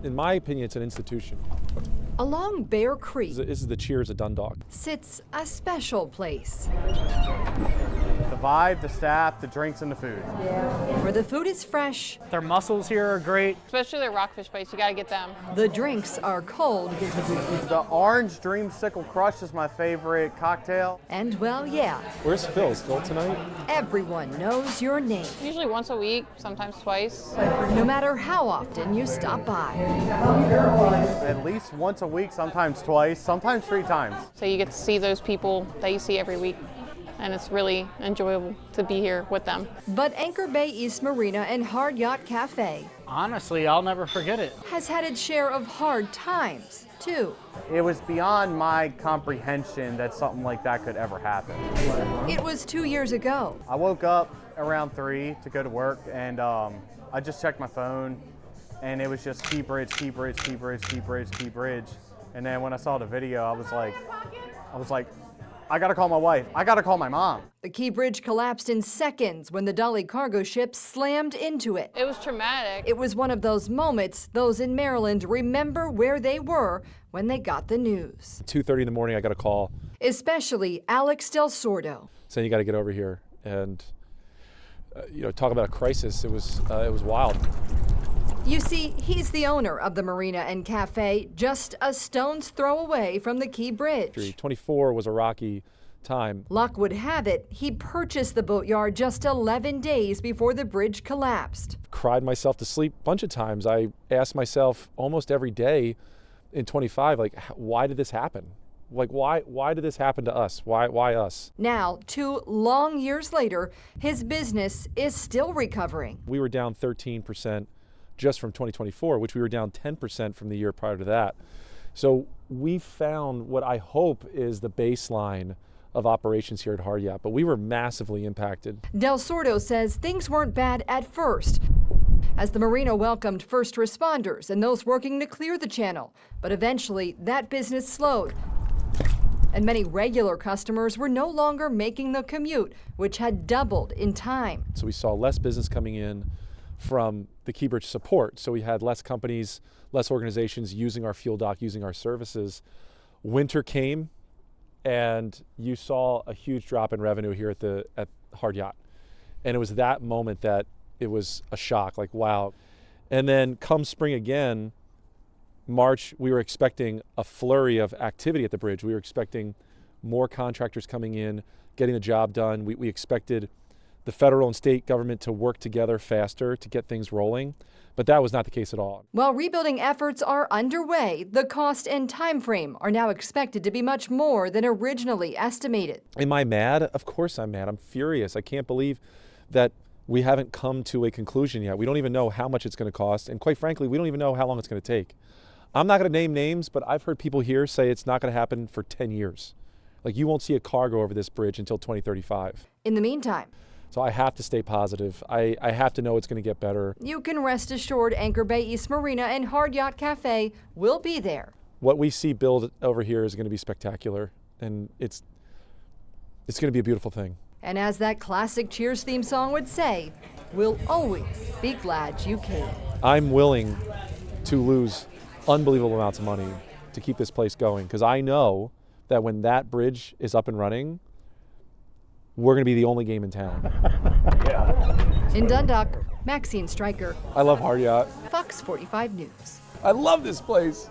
in my opinion, it's an institution. Along Bear Creek This is the Cheers of Dundalk. sits a special place The vibe, the staff, the drinks, and the food. where the food is fresh, Their mussels here are great. Especially their rockfish bites, you gotta get them. the drinks are cold, The orange dreamsicle crush is my favorite cocktail. and well, yeah, Where's Phil? Is Phil tonight? everyone knows your name, Usually once a week, sometimes twice. no matter how often you stop by. At least once a week, sometimes twice, sometimes 3 times. So you get to see those people that you see every week. And it's really enjoyable to be here with them. But Anchor Bay East Marina and Hard Yacht Cafe Honestly, I'll never forget it. has had its share of hard times, too. It was beyond my comprehension that something like that could ever happen. It was 2 years ago. I woke up around 3 to go to work, and I just checked my phone, and it was just key bridge, key bridge, key bridge, key bridge, key bridge. And then when I saw the video, I was like, I gotta call my wife. I gotta call my mom. The Key Bridge collapsed in seconds when the Dolly cargo ship slammed into it. It was traumatic. It was one of those moments those in Maryland remember where they were when they got the news. 2:30 in the morning, I got a call Especially Alex Del Sordo. saying you got to get over here. And talk about a crisis. It was wild. You see, he's the owner of the marina and cafe, just a stone's throw away from the Key Bridge. 24 was a rocky time. Luck would have it, he purchased the boatyard just 11 days before the bridge collapsed. Cried myself to sleep a bunch of times. I asked myself almost every day in 25, like, why did this happen? Like, why did this happen to us? Why us? Now, 2 long years later, his business is still recovering. We were down 13% just from 2024, which we were down 10% from the year prior to that. So we found what I hope is the baseline of operations here at Hard Yacht, but we were massively impacted. Del Sordo says things weren't bad at first, as the marina welcomed first responders and those working to clear the channel. But eventually, that business slowed, and many regular customers were no longer making the commute, which had doubled in time. So we saw less business coming in from the Key Bridge support. So we had less companies, less organizations using our fuel dock, using our services. Winter came, and you saw a huge drop in revenue here at Hard Yacht. And it was that moment that it was a shock, like, wow. And then come spring again, March, we were expecting a flurry of activity at the bridge. We were expecting more contractors coming in, getting the job done. We expected the federal and state government to work together faster to get things rolling, but that was not the case at all. While rebuilding efforts are underway, the cost and time frame are now expected to be much more than originally estimated. Am I mad? Of course I'm mad. I'm furious. I can't believe that we haven't come to a conclusion yet. We don't even know how much it's going to cost, and quite frankly, we don't even know how long it's going to take. I'm not going to name names, but I've heard people here say it's not going to happen for 10 years. Like, you won't see a car go over this bridge until 2035. In the meantime, so I have to stay positive. I have to know it's going to get better. you can rest assured Anchor Bay East Marina and Hard Yacht Cafe will be there. What we see build over here is going to be spectacular, and it's going to be a beautiful thing. And as that classic Cheers theme song would say, we'll always be glad you came. I'm willing to lose unbelievable amounts of money to keep this place going, because I know that when that bridge is up and running, we're going to be the only game in town. In Dundalk, Maxine Stryker, I love Hard Yacht. Fox 45 News. I love this place.